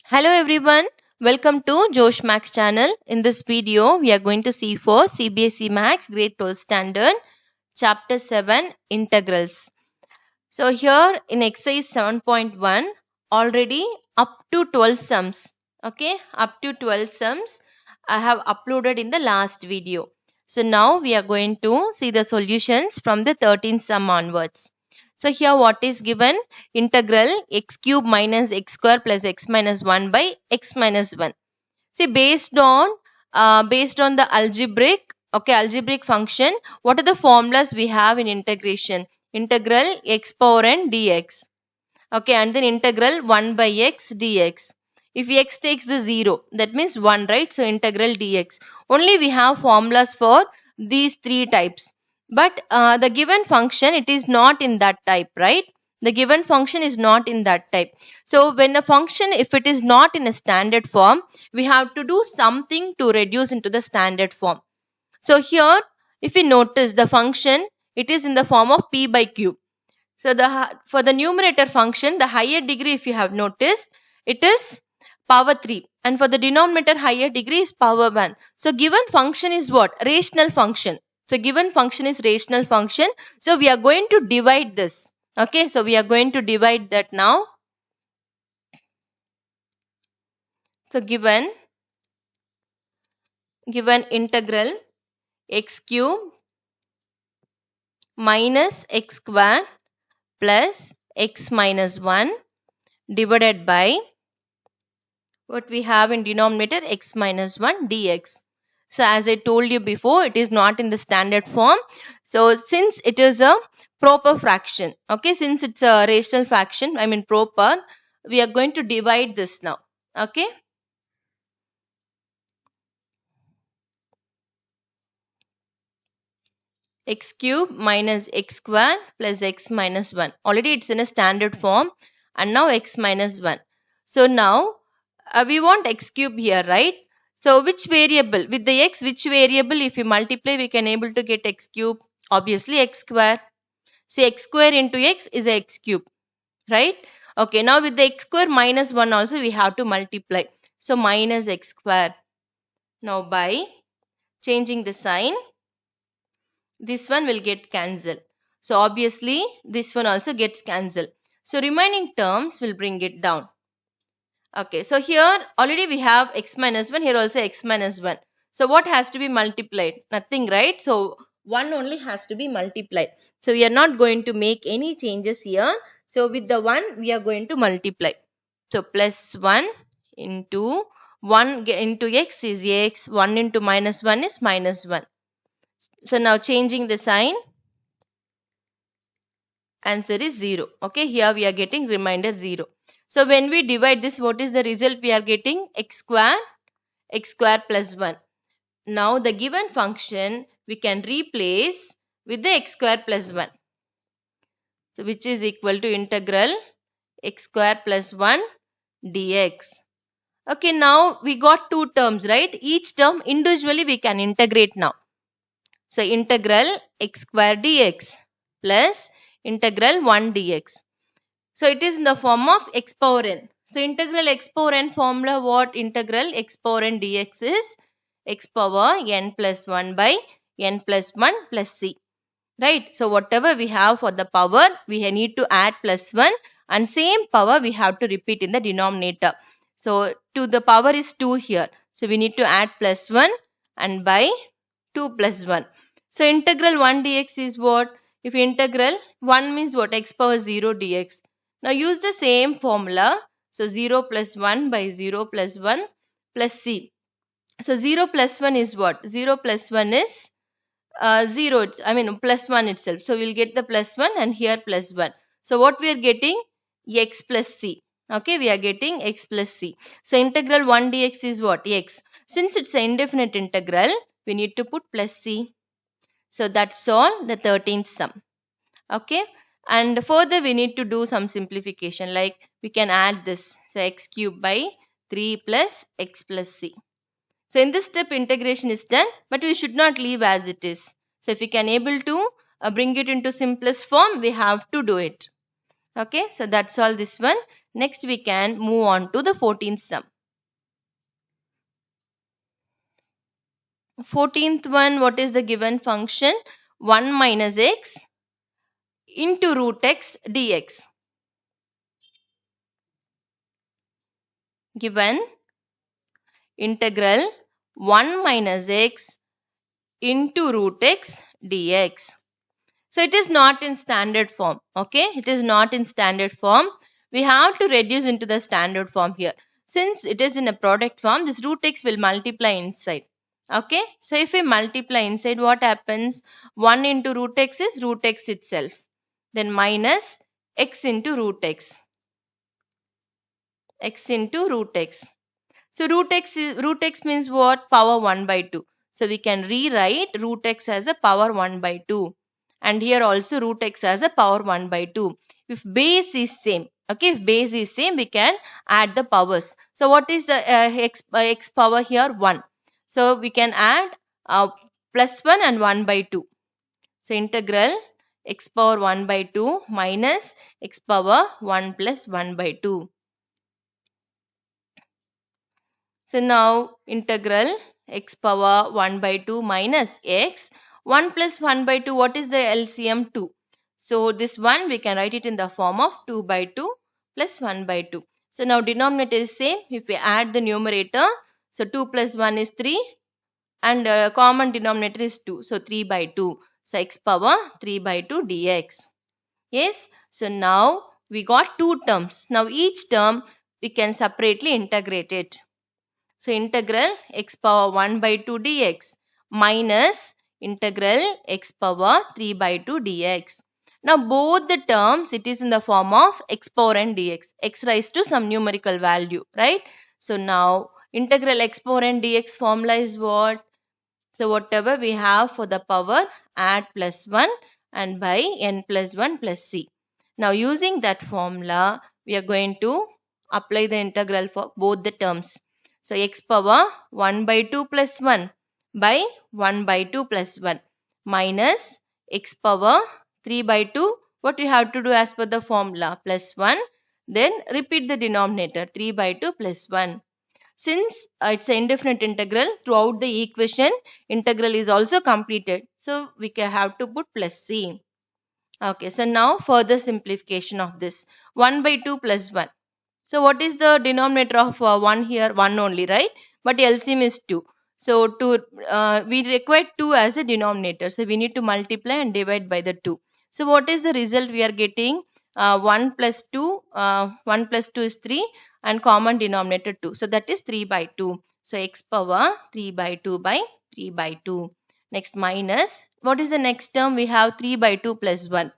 Hello everyone, welcome to Josh Max channel. In this video, we are going to see for CBSE Max Grade 12 Standard Chapter 7 Integrals. So here in exercise 7.1, already up to 12 sums. Okay, up to 12 sums I have uploaded in the last video. So now we are going to see the solutions from the 13th sum onwards. So here what is given? Integral x cube minus x square plus x minus 1 by x minus 1. See, based on the algebraic function, what are the formulas we have in integration? Integral x power n dx. Okay, and then integral 1 by x dx. If x takes the 0, that means 1, right? So integral dx. Only we have formulas for these three types. But the given function, it is not in that type, right? The given function is not in that type. So when a function, if it is not in a standard form, we have to do something to reduce into the standard form. So here, if you notice the function, it is in the form of p by q. So for the numerator function, the higher degree, if you have noticed, it is power 3, and for the denominator higher degree is power 1. So given function is what? Rational function. So given function is rational function. So we are going to divide this. Okay, so we are going to divide that now. So given integral x cube minus x square plus x minus 1 divided by what we have in denominator x minus 1 dx. So as I told you before, it is not in the standard form. So since it is a proper fraction, okay, since it's a rational fraction, I mean proper, we are going to divide this now. Okay. X cube minus x square plus x minus 1. Already it's in a standard form, and now x minus 1. So now we want x cube here, right? So which variable? With the x, which variable if you multiply we can able to get x cube? Obviously x square. See, x square into x is x cube, right? Okay, now with the x square minus 1 also we have to multiply. So minus x square. Now by changing the sign, this one will get cancelled. So obviously this one also gets cancelled. So remaining terms will bring it down. Okay, so here already we have x minus 1, here also x minus 1. So what has to be multiplied? Nothing, right? So 1 only has to be multiplied. So we are not going to make any changes here. So with the 1 we are going to multiply. So plus 1 into 1 into x is x, 1 into minus 1 is minus 1. So now changing the sign, answer is 0. Okay, here we are getting remainder 0. So when we divide this, what is the result we are getting? X square plus 1. Now the given function we can replace with the x square plus 1. So which is equal to integral x square plus 1 dx. Okay, now we got two terms, right? Each term individually we can integrate now. So integral x square dx plus integral 1 dx. So it is in the form of x power n. So integral x power n formula, what? Integral x power n dx is x power n plus 1 by n plus 1 plus c. Right? So whatever we have for the power, we need to add plus 1, and same power we have to repeat in the denominator. So to the power is 2 here. So we need to add plus 1 and by 2 plus 1. So integral 1 dx is what? If integral 1 means what? X power 0 dx. Now use the same formula. So 0 plus 1 by 0 plus 1 plus c. So 0 plus 1 is what? 0 plus 1 is 0. I mean plus 1 itself. So we'll get the plus 1 and here plus 1. So what we are getting? X plus c. Okay, we are getting x plus c. So integral 1 dx is what? X. Since it's an indefinite integral, we need to put plus c. So that's all, the 13th sum. Okay, and further we need to do some simplification, like we can add this. So x cube by 3 plus x plus c. So in this step integration is done, but we should not leave as it is. So if we can able to bring it into simplest form, we have to do it. Okay, so that's all this one. Next we can move on to the 14th sum. 14th one, what is the given function? 1 minus x into root x dx. Given integral 1 minus x into root x dx. So it is not in standard form. Okay, it is not in standard form. We have to reduce into the standard form here. Since it is in a product form, this root x will multiply inside. Okay, so if we multiply inside, what happens? 1 into root x is root x itself. Then minus x into root x. X into root x. So root x means what? Power 1 by 2. So we can rewrite root x as a power 1 by 2. And here also root x as a power 1 by 2. If base is same, okay, if base is same, we can add the powers. So what is the x power here? 1. So we can add plus 1 and 1 by 2. So integral x power 1 by 2 minus x power 1 plus 1 by 2. So now integral x power 1 by 2 minus x, 1 plus 1 by 2, what is the LCM? 2. So this one we can write it in the form of 2 by 2 plus 1 by 2. So now denominator is same. If we add the numerator, so 2 plus 1 is 3 and common denominator is 2. So 3 by 2. So x power 3 by 2 dx. Yes. So now we got two terms. Now each term we can separately integrate it. So integral x power 1 by 2 dx minus integral x power 3 by 2 dx. Now both the terms, it is in the form of x power n dx. X raised to some numerical value, right? So now integral x power n dx formula is what? So whatever we have for the power, add plus 1 and by n plus 1 plus c. Now using that formula, we are going to apply the integral for both the terms. So x power 1 by 2 plus 1 by 1 by 2 plus 1 minus x power 3 by 2. What we have to do as per the formula? Plus 1. Then repeat the denominator 3 by 2 plus 1. Since it's an indefinite integral, throughout the equation, integral is also completed. So we can have to put plus c. Okay, so now further simplification of this. 1 by 2 plus 1. So what is the denominator of 1 here? 1 only, right? But LCM is 2. So we require 2 as a denominator. So we need to multiply and divide by the 2. So what is the result we are getting? 1 plus 2. 1 plus 2 is 3 and common denominator 2. So that is 3 by 2. So x power 3 by 2 by 3 by 2. Next minus. What is the next term? We have 3 by 2 plus 1.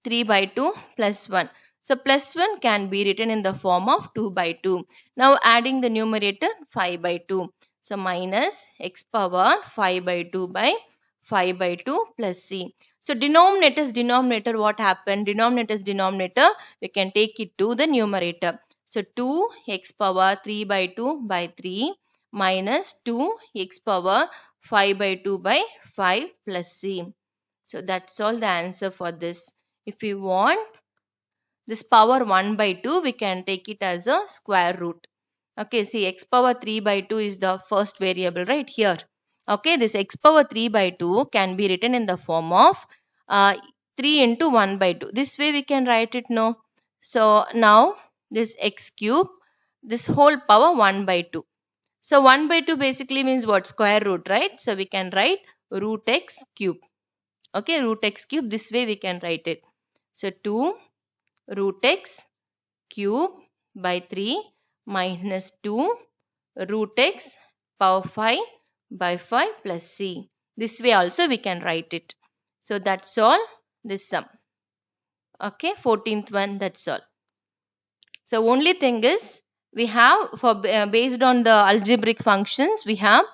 3 by 2 plus 1. So plus 1 can be written in the form of 2 by 2. Now adding the numerator 5 by 2. So minus x power 5 by 2 by 5 by 2 plus c. So denominator what happened? Denominator we can take it to the numerator. So 2 x power 3 by 2 by 3 minus 2 x power 5 by 2 by 5 plus c. So that's all the answer for this. If we want this power 1 by 2, we can take it as a square root. Okay, see x power 3 by 2 is the first variable right here. Okay, this x power 3 by 2 can be written in the form of 3 into 1 by 2. This way we can write it, no? So now this x cube, this whole power 1 by 2. So 1 by 2 basically means what? Square root, right? So we can write root x cube. Okay, root x cube, this way we can write it. So 2 root x cube by 3 minus 2 root x power 5 by 5 plus c. This way also we can write it. So that's all this sum. Okay, 14th one, that's all. So only thing is we have for based on the algebraic functions, we have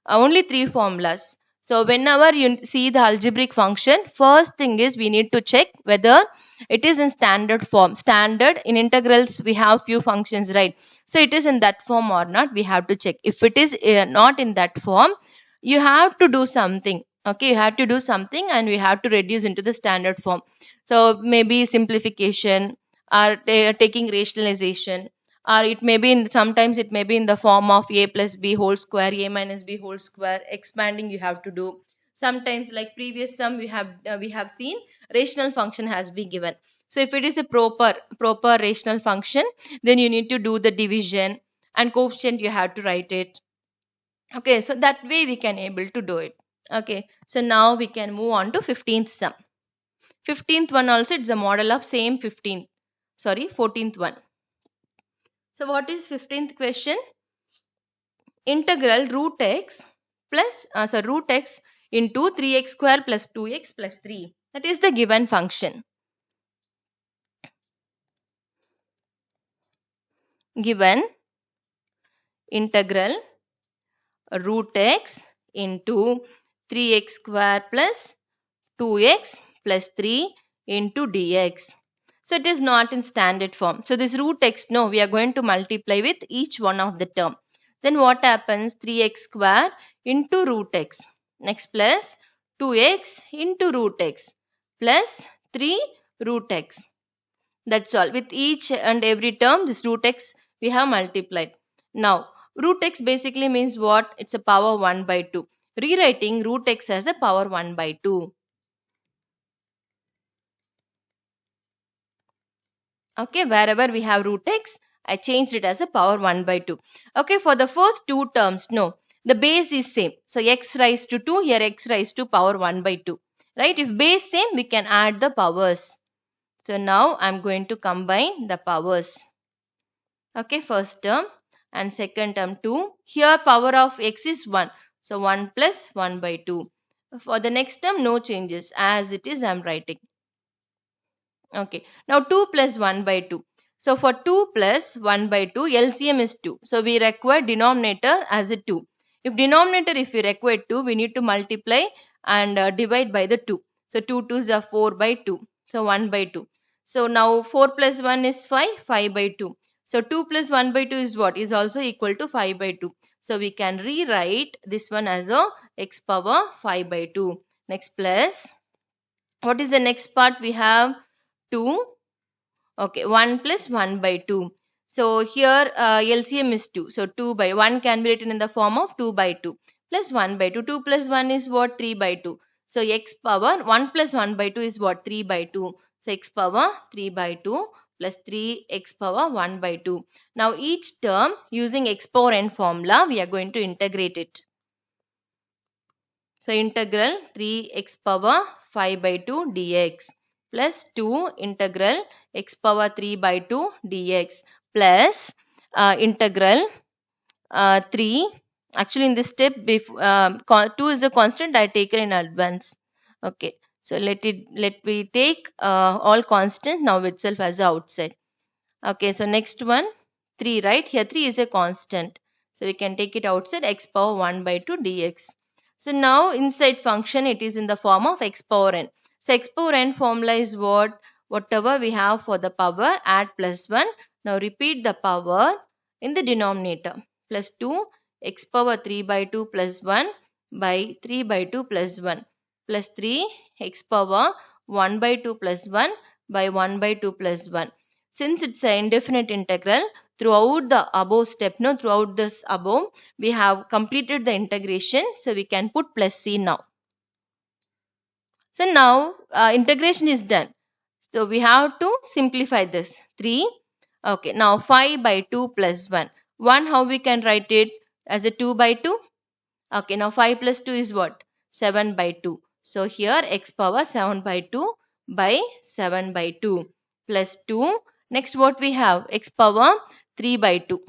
only 3 formulas. So whenever you see the algebraic function, first thing is we need to check whether it is in standard form. Standard in integrals we have few functions, right? So it is in that form or not, we have to check. If it is not in that form, you have to do something. Okay, you have to do something and we have to reduce into the standard form. So maybe simplification are taking rationalization, or it may be sometimes it may be in the form of a plus b whole square, a minus b whole square. Expanding you have to do. Sometimes, like previous sum, we have seen rational function has been given. So if it is a proper rational function, then you need to do the division, and coefficient you have to write it. Okay, so that way we can able to do it. Okay, so now we can move on to 15th sum. 15th one also, it's a model of same 15th, sorry, 14th one. So what is 15th question? Integral root x plus root x into 3x square plus 2x plus 3. That is the given function. Given integral root x into 3x square plus 2x plus 3 into dx. So it is not in standard form. So this root x, no, we are going to multiply with each one of the term. Then what happens? 3x square into root x. Next plus 2x into root x plus 3 root x. That's all. With each and every term, this root x we have multiplied. Now, root x basically means what? It's a power 1 by 2. Rewriting root x as a power 1 by 2. Okay, wherever we have root x, I changed it as a power 1 by 2. Okay, for the first two terms, no, the base is same. So x raised to 2, here x raised to power 1 by 2. Right, if base same, we can add the powers. So now I'm going to combine the powers. Okay, first term and second term 2. Here power of x is 1. So 1 plus 1 by 2. For the next term, no changes. As it is, I'm writing. Okay, now 2 plus 1 by 2. So for 2 plus 1 by 2, LCM is 2. So we require denominator as a 2. If denominator, if we require 2, we need to multiply and divide by the 2. So 2 2s are 4 by 2. So 1 by 2. So now 4 plus 1 is 5, 5 by 2. So 2 plus 1 by 2 is what? Is also equal to 5 by 2. So we can rewrite this one as a x power 5 by 2. Next plus, what is the next part we have? 2. Okay, 1 plus 1 by 2. So here LCM is 2. So 2 by 1 can be written in the form of 2 by 2 plus 1 by 2. 2 plus 1 is what? 3 by 2. So x power 1 plus 1 by 2 is what? 3 by 2. So x power 3 by 2 plus 3 x power 1 by 2. Now each term using x power n formula, we are going to integrate it. So integral 3x power 5 by 2 dx plus 2 integral x power 3 by 2 dx plus integral 3. Actually in this step, 2 is a constant, I take it in advance. Okay, so let me take all constant now itself as outside. Okay, so next one 3, right? Here 3 is a constant. So we can take it outside, x power 1 by 2 dx. So now inside function, it is in the form of x power n. So x power n formula is what? Whatever we have for the power, add plus 1. Now repeat the power in the denominator. Plus 2 x power 3 by 2 plus 1 by 3 by 2 plus 1 plus 3 x power 1 by 2 plus 1 by 1 by 2 plus 1. Since it's an indefinite integral, throughout the above step, no, throughout this above, we have completed the integration. So we can put plus c now. So now integration is done. So we have to simplify this. 3. Okay, now 5 by 2 plus 1. 1, how we can write it? As a 2 by 2. Okay, now 5 plus 2 is what? 7 by 2. So here x power 7 by 2 by 7 by 2 plus 2. Next what we have? X power 3 by 2.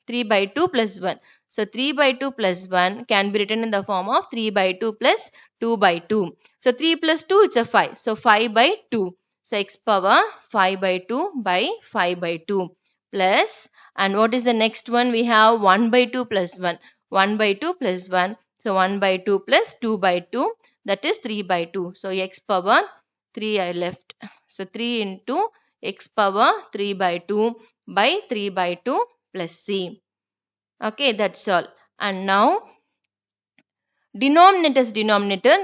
3 by 2 plus 1. So 3 by 2 plus 1 can be written in the form of 3 by 2 plus 2 by 2. So 3 plus 2, it's a 5. So 5 by 2. So x power 5 by 2 by 5 by 2 plus, and what is the next one? We have 1 by 2 plus 1. 1 by 2 plus 1. So 1 by 2 plus 2 by 2, that is 3 by 2. So x power 3 I left. So 3 into x power 3 by 2 by 3 by 2 plus c. Okay, that's all. And now denominator,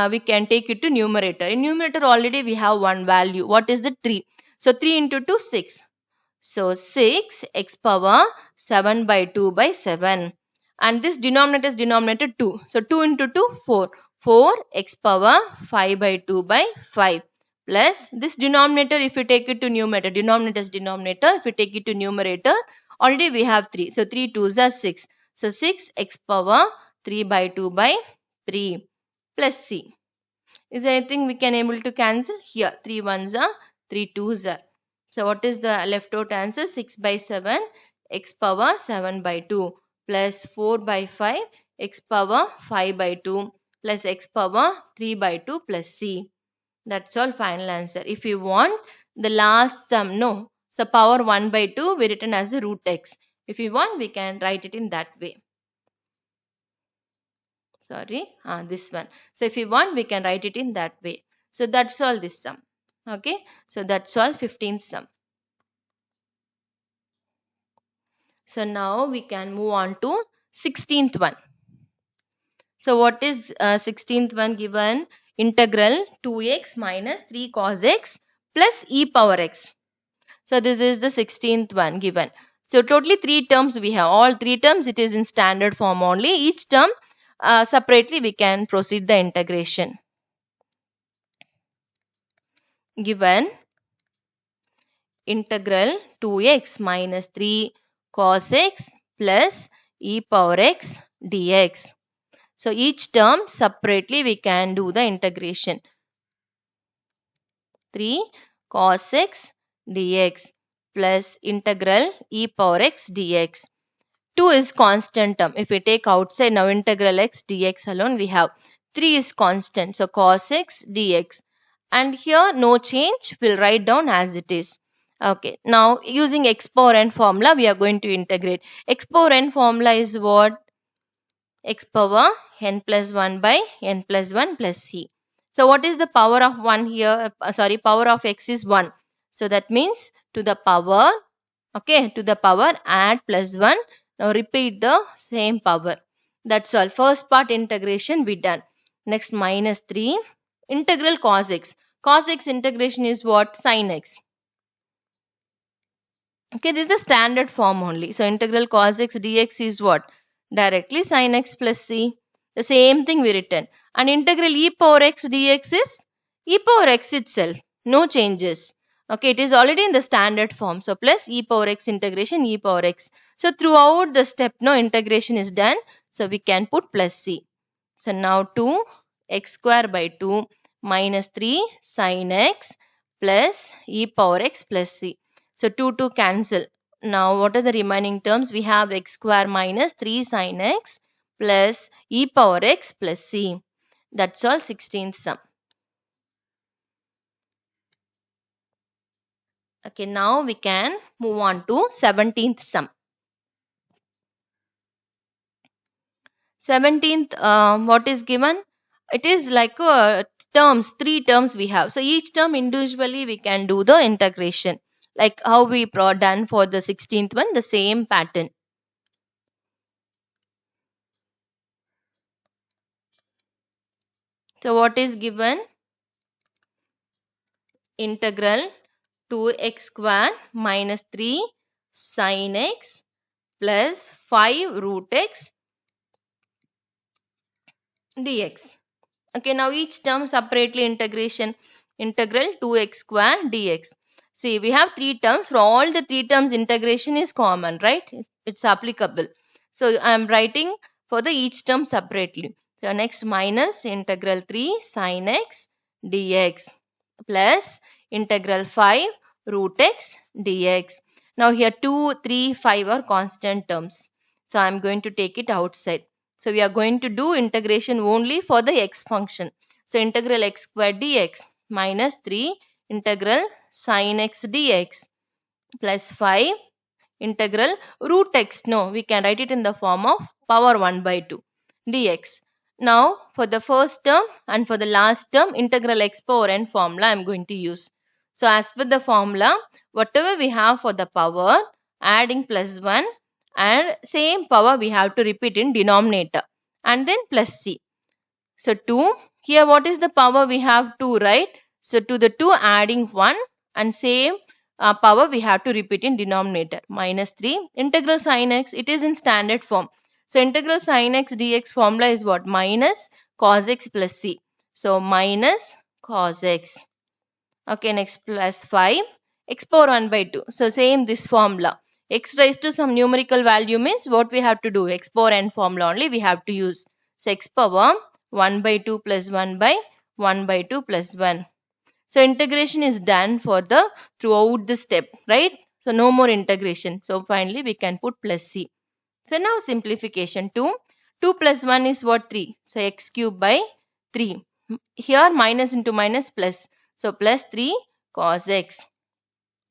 we can take it to numerator. In numerator already we have one value. What is the 3? So 3 into 2, 6. So 6 x power 7 by 2 by 7. And this denominator is denominator 2. So 2 into 2, 4. 4 x power 5 by 2 by 5. Plus this denominator, if you take it to numerator, denominator is denominator. If you take it to numerator, already we have 3. So 3 2s are 6. So 6 x power 3 by 2 by 3 plus c. Is there anything we can able to cancel? Here 3 1s are 3 2s are. So what is the left out answer? 6 by 7 x power 7 by 2 plus 4 by 5 x power 5 by 2 plus x power 3 by 2 plus c. That's all final answer. If you want the last sum, no. So power 1 by 2 we written as a root x. If you want, we can write it in that way. Sorry, this one. So if you want, we can write it in that way. So that's all this sum. Okay, so that's all 15th sum. So now we can move on to 16th one. So what is 16th one given? Integral 2x minus 3 cos x plus e power x. So this is the 16th one given. So totally 3 terms we have. All 3 terms it is in standard form only. Each term separately we can proceed the integration. Given integral 2x minus 3 cos x plus e power x dx. So each term separately we can do the integration. 3 cos x dx plus integral e power x dx. 2 is constant term. If we take outside now integral x dx alone, we have 3 is constant. So cos x dx. And here no change, we'll write down as it is. Okay, now using x power n formula, we are going to integrate. X power n formula is what? X power n plus 1 by n plus 1 plus c. So what is the power of 1 here? Power of x is 1. So that means to the power, okay, to the power add plus 1. Now repeat the same power. That's all. First part integration we done. Next minus 3. Integral cos x. Cos x integration is what? Sin x. Okay, this is the standard form only. So integral cos x dx is what? Directly sin x plus c. The same thing we written. And integral e power x dx is e power x itself. No changes. Okay, it is already in the standard form. So plus e power x integration e power x. So throughout the step, no integration is done. So we can put plus c. So now 2 x square by 2 minus 3 sin x plus e power x plus c. So 2 cancel. Now what are the remaining terms? We have x square minus 3 sin x plus e power x plus c. That's all 16th sum. Okay, now we can move on to 17th sum. 17th, what is given? It is like terms, 3 terms we have. So each term individually we can do the integration. Like how we done for the 16th one, the same pattern. So what is given? Integral 2x square minus 3 sin x plus 5 root x dx. Okay, now each term separately integration. Integral 2x square dx. See, we have 3 terms. For all the 3 terms, integration is common, right? It's applicable. So, I am writing for the each term separately. So, next minus integral 3 sin x dx plus integral 5 root x dx. Now, here 2, 3, 5 are constant terms. So, I am going to take it outside. So, we are going to do integration only for the x function. So, integral x square dx minus 3 integral sin x dx plus 5 integral root x. No, we can write it in the form of power 1 by 2 dx. Now, for the first term and for the last term, integral x power n formula I am going to use. So, as per the formula, whatever we have for the power, adding plus 1 and same power we have to repeat in denominator and then plus c. So 2, here what is the power we have 2, right? So to the 2 adding 1 and same power we have to repeat in denominator. Minus 3 integral sin x, it is in standard form. So integral sin x dx formula is what? Minus cos x plus c. So minus cos x. Okay, next plus 5 x power 1 by 2. So same this formula. X raised to some numerical value means what we have to do? X power n formula only we have to use. So x power 1 by 2 plus 1 by 1 by 2 plus 1. So integration is done for the throughout the step, right? So no more integration. So finally we can put plus c. So now simplification 2. 2 plus 1 is what? 3. So x cube by 3. Here minus into minus plus. So plus 3 cos x.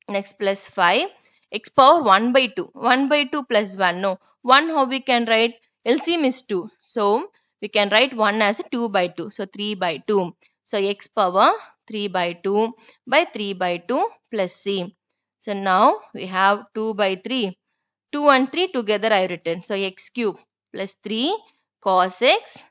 Next plus 5 x power 1 by 2. 1 by 2 plus 1. No. 1 how we can write? LCM is 2. So we can write 1 as 2 by 2. So 3 by 2. So x power 3 by 2 by 3 by 2 plus c. So now we have 2 by 3. 2 and 3 together I have written. So x cube plus 3 cos x.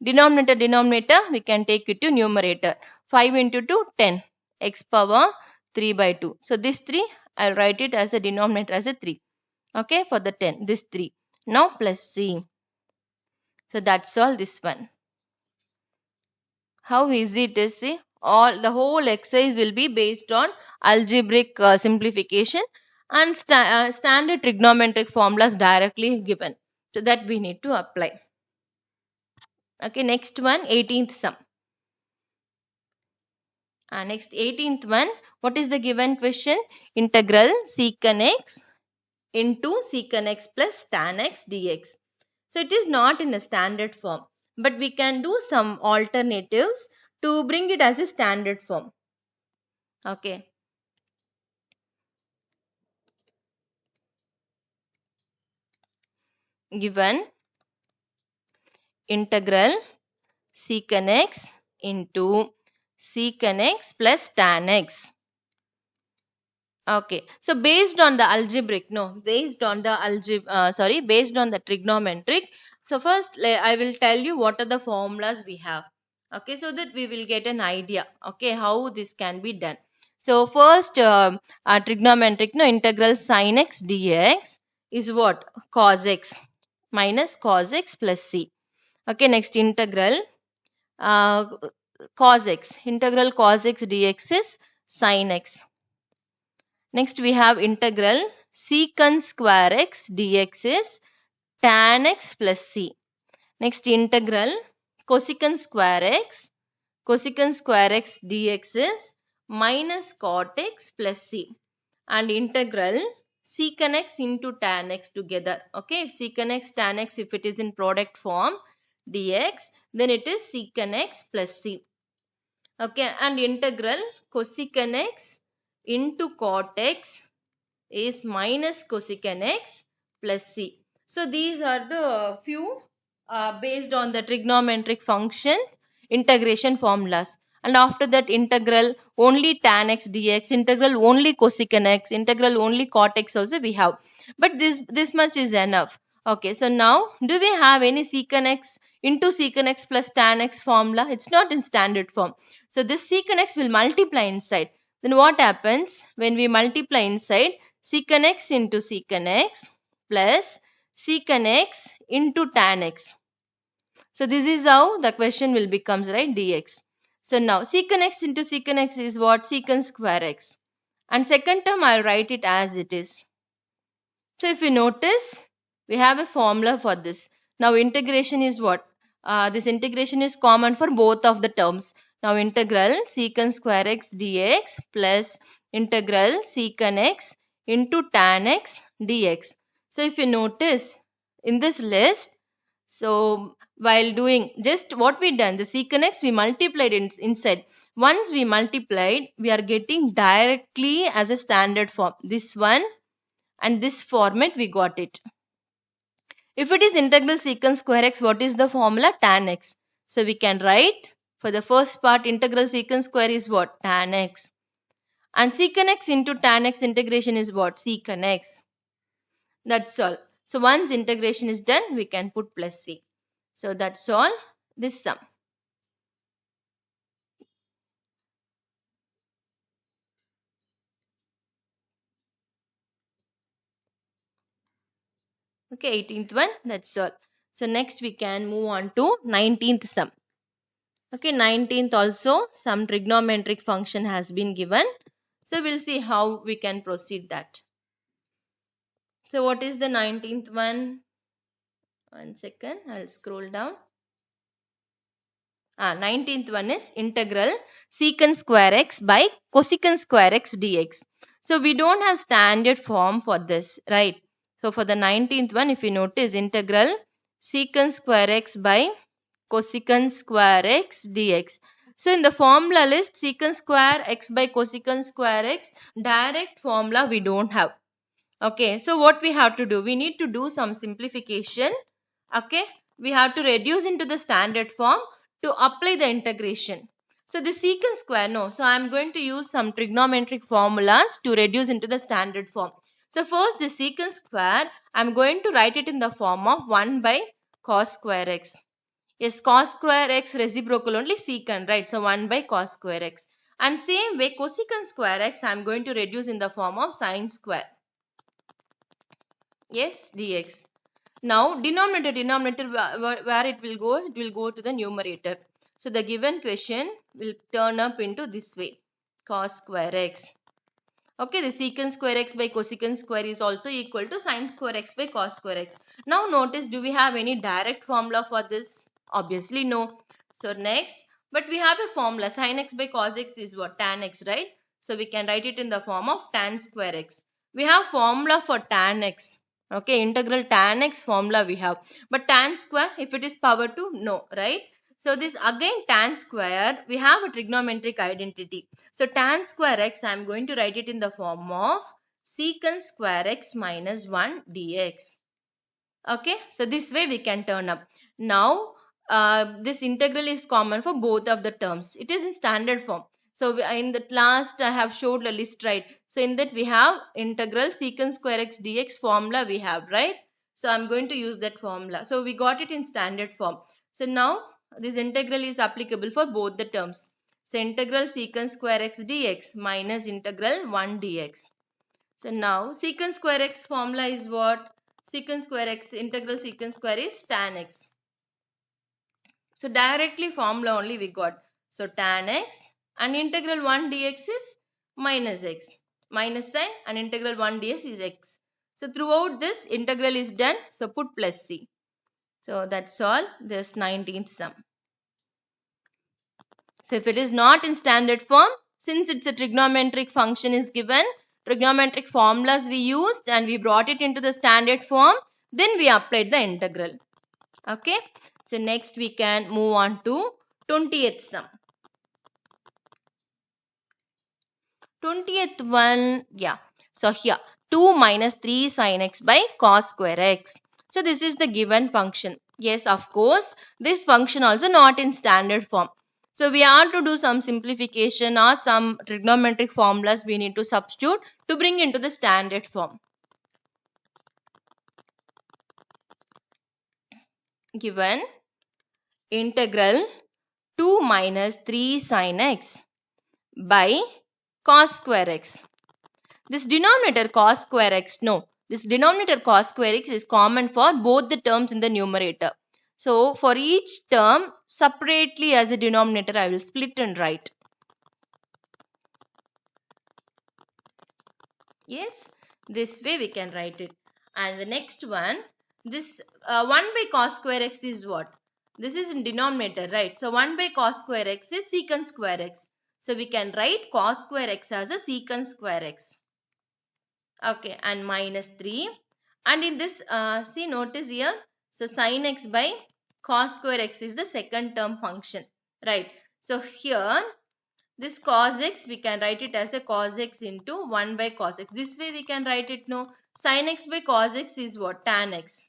Denominator we can take it to numerator. 5 into 2 10. X power 3 by 2. So this 3 I'll write it as the denominator as a 3. Okay, for the 10. This 3. Now plus c. So that's all this one. How easy it is, see? The whole exercise will be based on algebraic simplification and standard trigonometric formulas directly given. So that we need to apply. Okay, next one, 18th sum. Next 18th one, what is the given question? Integral secant x into secant x plus tan x dx. So it is not in a standard form, but we can do some alternatives to bring it as a standard form. Okay. Given integral secant x into secant x plus tan x. Okay, so based on the based on the trigonometric. So first I will tell you what are the formulas we have. Okay, so that we will get an idea. Okay, how this can be done. So first trigonometric, integral sin x dx is what? Cos x minus cos x plus c. Okay, next integral uh, cos x. Integral cos x dx is sin x. Next we have integral secant square x dx is tan x plus c. Next integral cosecant square x. Cosecant square x dx is minus cot x plus c. And integral secant x into tan x together. Okay, if secant x tan x, if it is in product form dx, then it is secant x plus c. Okay, and integral cosecant x into cot x is minus cosecant x plus c. So these are the few based on the trigonometric function integration formulas. And after that integral only tan x dx, integral only cosecant x, integral only cot x also we have. But this much is enough. Okay, so now do we have any secant x into secant x plus tan x formula? It's not in standard form. So this secant x will multiply inside. Then what happens when we multiply inside? Secant x into secant x plus secant x into tan x. So this is how the question will becomes, right? Dx. So now secant x into secant x is what? Secant square x. And second term I'll write it as it is. So if you notice, we have a formula for this. Now integration is what? This integration is common for both of the terms. Now integral secant square x dx plus integral secant x into tan x dx. So if you notice in this list, so while doing just what we done, the secant x we multiplied inside. Once we multiplied, we are getting directly as a standard form. This one and this format we got it. If it is integral secant square x, what is the formula? Tan x. So we can write for the first part integral secant square is what? Tan x. And secant x into tan x integration is what? Secant x. That's all. So once integration is done, we can put plus c. So that's all this sum. Okay, 18th one, that's all. So next we can move on to 19th sum. Okay, 19th also some trigonometric function has been given. So we'll see how we can proceed that. So what is the 19th one? One second, I'll scroll down. 19th one is integral secant square x by cosecant square x dx. So we don't have standard form for this, right? So for the 19th one, if you notice, integral secant square x by cosecant square x dx. So in the formula list, secant square x by cosecant square x, direct formula we don't have. Okay, so what we have to do? We need to do some simplification. Okay, we have to reduce into the standard form to apply the integration. So the secant square, no. So I am going to use some trigonometric formulas to reduce into the standard form. So first the secant square, I am going to write it in the form of 1 by cos square x. Yes, cos square x reciprocal only secant, right? So 1 by cos square x. And same way cosecant square x, I am going to reduce in the form of sine square. Yes, dx. Now denominator where it will go to the numerator. So the given question will turn up into this way, cos square x. Okay, the secant square x by cosecant square is also equal to sine square x by cos square x. Now notice, do we have any direct formula for this? Obviously no. So next, but we have a formula, sin x by cos x is what? Tan x, right? So we can write it in the form of tan square x. We have formula for tan x. Okay, integral tan x formula we have. But tan square, if it is power 2, no, right? So this again tan square, we have a trigonometric identity. So tan square x, I am going to write it in the form of secant square x minus 1 dx. Okay, so this way we can turn up. Now, this integral is common for both of the terms. It is in standard form. So in the last I have showed a list, right? So in that we have integral secant square x dx formula we have, right? So I'm going to use that formula. So we got it in standard form. So now this integral is applicable for both the terms. So integral secant square x dx minus integral 1 dx. So now secant square x formula is what? Secant square x, integral secant square is tan x. So directly formula only we got. So tan x and integral 1 dx is minus x. Minus sign and integral 1 dx is x. So throughout this integral is done. So put plus c. So that's all. This 19th sum. So if it is not in standard form, since it's a trigonometric function is given, trigonometric formulas we used and we brought it into the standard form, then we applied the integral. Okay. So next we can move on to 20th sum. 20th one, yeah. So here 2 minus 3 sin x by cos square x. So this is the given function. Yes, of course, this function also not in standard form. So we have to do some simplification or some trigonometric formulas we need to substitute to bring into the standard form. Given integral 2 minus 3 sin x by cos square x. This denominator cos square x, no, this denominator cos square x is common for both the terms in the numerator. So for each term separately as a denominator I will split and write. Yes, this way we can write it. And the next one, this 1 by cos square x is what? This is in denominator, right? So 1 by cos square x is secant square x. So we can write cos square x as a secant square x. Okay, and minus 3. And in this, see, notice here, so sin x by cos square x is the second term function, right? So here, this cos x, we can write it as a cos x into 1 by cos x. This way we can write it, no, sin x by cos x is what? Tan x.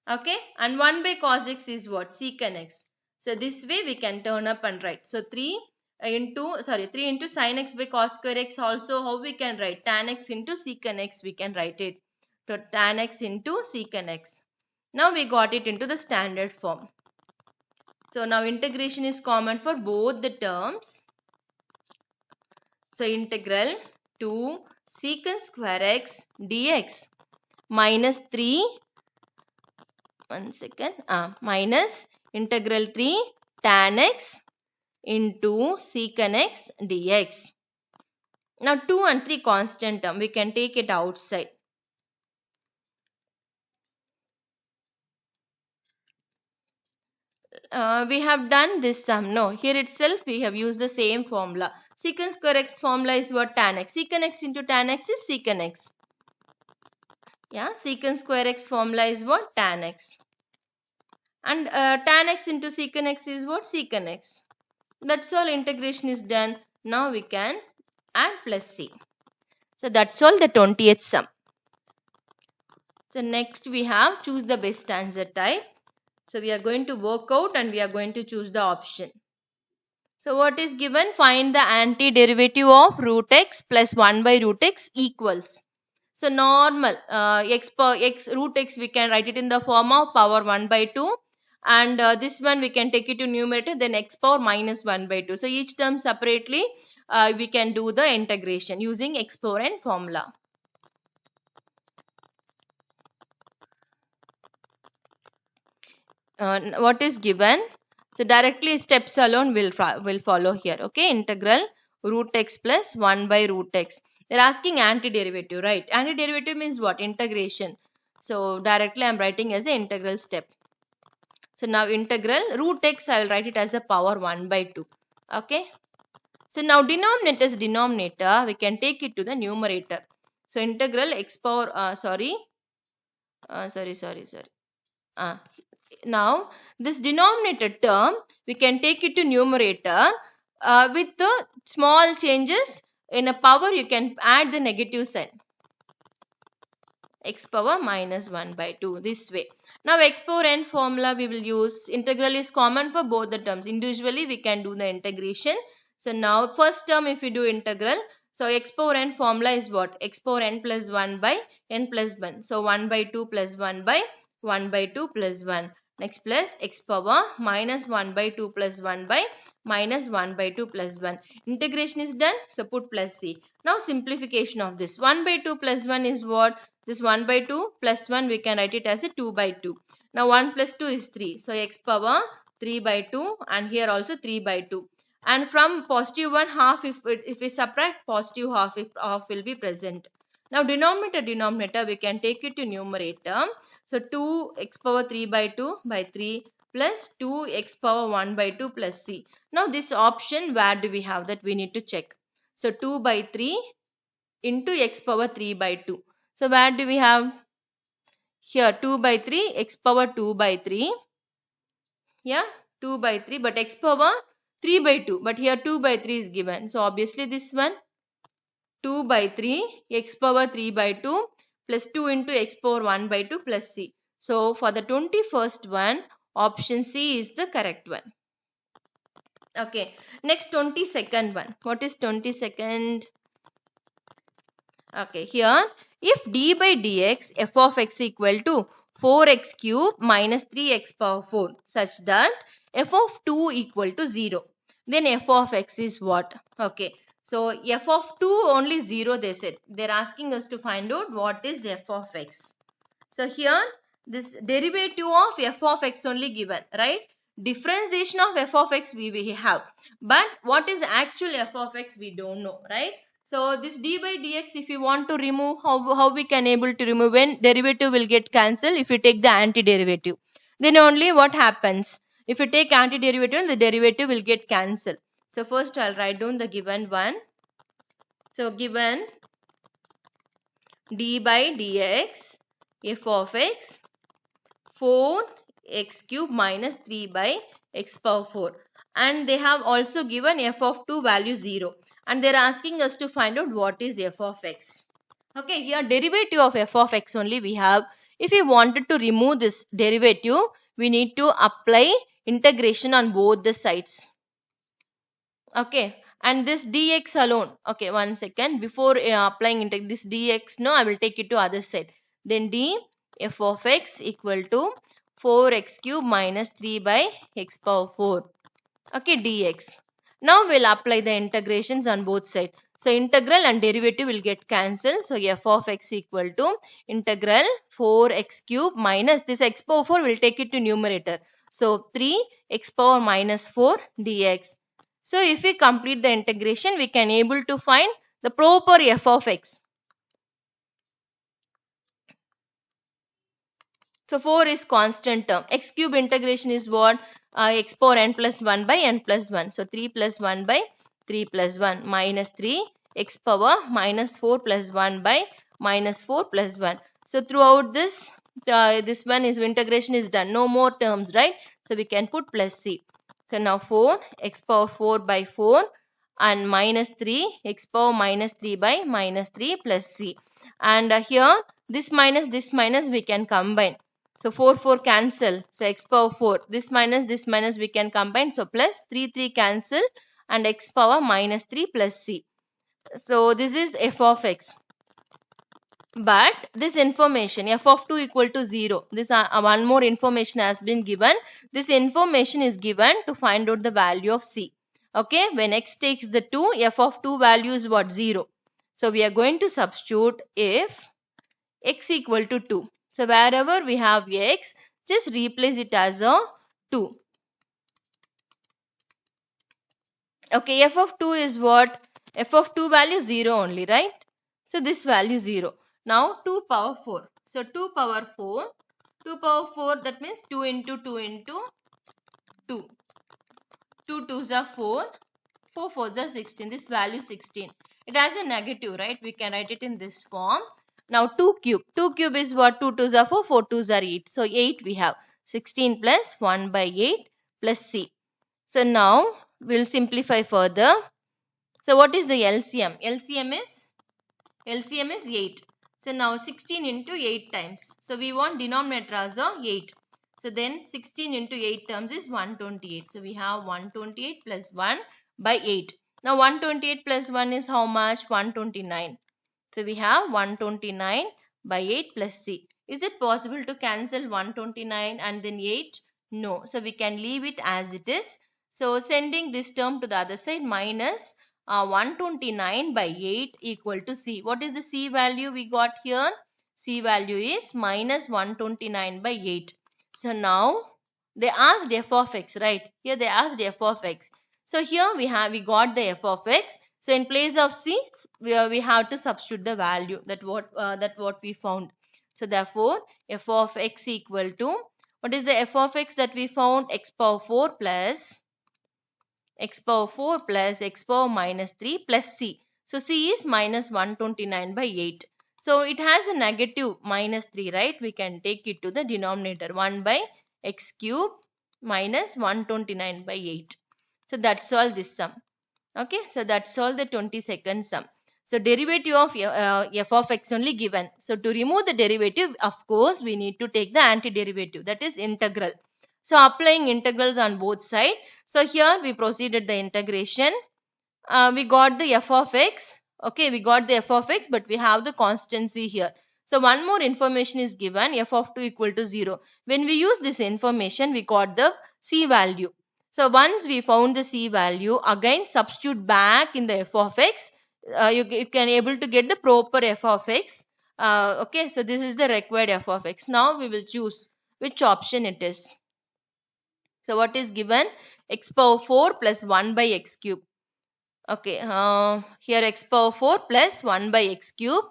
Okay, and 1 by cos x is what? Secant x. So this way we can turn up and write. So 3 into sin x by cos square x, also how we can write? Tan x into secant x we can write it. So tan x into secant x. Now we got it into the standard form. So now integration is common for both the terms. So integral 2 secant square x dx minus 3 1 second, minus integral 3 tan x into secant x dx. Now 2 and 3 constant term, we can take it outside. We have done this sum. No, here itself we have used the same formula. Secant square x formula is what? Tan x. Secant x into tan x is secant x. Yeah, secant square x formula is what? Tan x. And tan x into secant x is what? Secant x. That's all, integration is done. Now we can add plus c. So that's all, the 20th sum. So next we have choose the best answer type. So we are going to work out and we are going to choose the option. So what is given? Find the antiderivative of root x plus 1 by root x equals. So normal x per x root x, we can write it in the form of power 1 by 2, and this one we can take it to numerator, then x power minus 1 by 2. So each term separately we can do the integration using x power n formula. What is given? So directly steps alone will follow here. Okay, integral root x plus 1 by root x. They're asking antiderivative, right? Antiderivative means what? Integration. So directly I'm writing as an integral step. So now integral root x, I will write it as a power 1 by 2. Okay. So now denominator is denominator, we can take it to the numerator. So integral x power, now this denominator term, we can take it to numerator with the small changes. In a power, you can add the negative sign. X power minus 1 by 2, this way. Now x power n formula we will use. Integral is common for both the terms. Individually we can do the integration. So now first term, if you do integral, so x power n formula is what? X power n plus 1 by n plus 1. So 1 by 2 plus 1 by 1 by 2 plus 1. Next plus x power minus 1 by 2 plus 1 by minus 1 by 2 plus 1. Integration is done. So put plus c. Now simplification of this. 1 by 2 plus 1 is what? This 1 by 2 plus 1, we can write it as a 2 by 2. Now 1 plus 2 is 3. So x power 3 by 2, and here also 3 by 2. And from positive 1 half, if we subtract positive half, if half will be present. Now denominator we can take it to numerator. So 2 x power 3 by 2 by 3 plus 2 x power 1 by 2 plus c. Now this option, where do we have that? We need to check. So 2 by 3 into x power 3 by 2. So where do we have? Here 2 by 3, x power 2 by 3. Yeah, 2 by 3, but x power 3 by 2. But here 2 by 3 is given. So obviously this one, 2 by 3, x power 3 by 2 plus 2 into x power 1 by 2 plus c. So for the 21st one, option C is the correct one. Okay, next 22nd one. What is 22nd? Okay, here if d by dx f of x equal to 4x cube minus 3x power 4 such that f of 2 equal to 0, then f of x is what? Okay, so f of 2 only 0 they said. They're asking us to find out what is f of x. So here this derivative of f of x only given, right? Differentiation of f of x we have, but what is actual f of x we don't know, right? So this d by dx, if you want to remove, how we can able to remove? When derivative will get cancelled if you take the antiderivative, then only what happens? If you take antiderivative, the derivative will get cancelled. So first I'll write down the given one. So given d by dx f of x 4x cube minus 3 by x power 4, and they have also given f of 2 value 0, and they are asking us to find out what is f of x. Okay, here derivative of f of x only we have. If we wanted to remove this derivative, we need to apply integration on both the sides. Okay, and this dx alone. Okay, 1 second, before applying this dx, no, I will take it to other side. Then d f of x equal to 4x cube minus 3 by x power 4. Okay, dx. Now we'll apply the integrations on both sides. So integral and derivative will get cancelled. So f of x equal to integral 4x cube minus this x power 4 will take it to numerator. So 3x power minus 4 dx. So if we complete the integration, we can able to find the proper f of x. So 4 is constant term. X cube integration is what? X power n plus 1 by n plus 1. So 3 plus 1 by 3 plus 1 minus 3 x power minus 4 plus 1 by minus 4 plus 1. So throughout this, this one is integration is done. No more terms, right? So we can put plus c. So now 4 x power 4 by 4 and minus 3 x power minus 3 by minus 3 plus c. And here this minus we can combine. So 4 cancel. So x power 4. This minus we can combine. So plus 3 cancel and x power minus 3 plus c. So this is f of x. But this information f of 2 equal to 0. This one more information has been given. This information is given to find out the value of c. Okay, when x takes the 2, f of 2 value is what? 0. So we are going to substitute if x equal to 2. So wherever we have x, just replace it as a 2. Okay, f of 2 is what? F of 2 value 0 only, right? So this value 0. Now 2 power 4. So 2 power 4. 2 power 4, that means 2 into 2 into 2. 2 2s are 4. 4 4s are 16. This value 16. It has a negative, right? We can write it in this form. Now 2 cube. 2 cube is what? 2 2s are 4. 4 2s are 8. So 8 we have. 16 plus 1 by 8 plus c. So now we'll simplify further. So what is the LCM? LCM is 8. So now 16 into 8 times. So we want denominator as a 8. So then 16 into 8 terms is 128. So we have 128 plus 1 by 8. Now 128 plus 1 is how much? 129. So we have 129 by 8 plus c. Is it possible to cancel 129 and then 8? No. So we can leave it as it is. So sending this term to the other side minus 129 by 8 equal to c. What is the c value we got here? C value is minus 129 by 8. So now they asked f of x, right? Here they asked f of x. So here we got the f of x. So in place of c, we have to substitute the value that what we found. So therefore f of x equal to, what is the f of x that we found? X power 4 plus x power minus 3 plus c. So c is minus 129 by 8. So it has a negative minus 3, right? We can take it to the denominator. 1 by x cube minus 129 by 8. So that's all this sum. Okay, so that's all the 22nd sum. So derivative of f of x only given. So to remove the derivative, of course, we need to take the antiderivative, that is integral. So applying integrals on both sides. So here we proceeded the integration. We got the f of x. Okay, we got the f of x, but we have the constancy here. So one more information is given, f of 2 equal to 0. When we use this information, we got the c value. So once we found the c value, again substitute back in the f of x. You can able to get the proper f of x. Okay, so this is the required f of x. Now we will choose which option it is. So what is given? X power 4 plus 1 by x cube. Okay, here x power 4 plus 1 by x cube.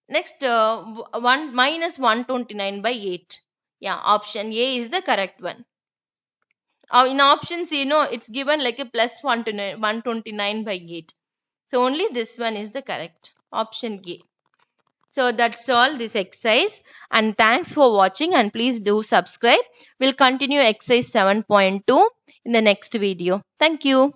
Next, 1 minus 129 by 8. Yeah, option A is the correct one. In option C, it's given like a plus 129 by 8. So only this one is the correct. Option A. So that's all this exercise, and thanks for watching, and please do subscribe. We'll continue exercise 7.2 in the next video. Thank you.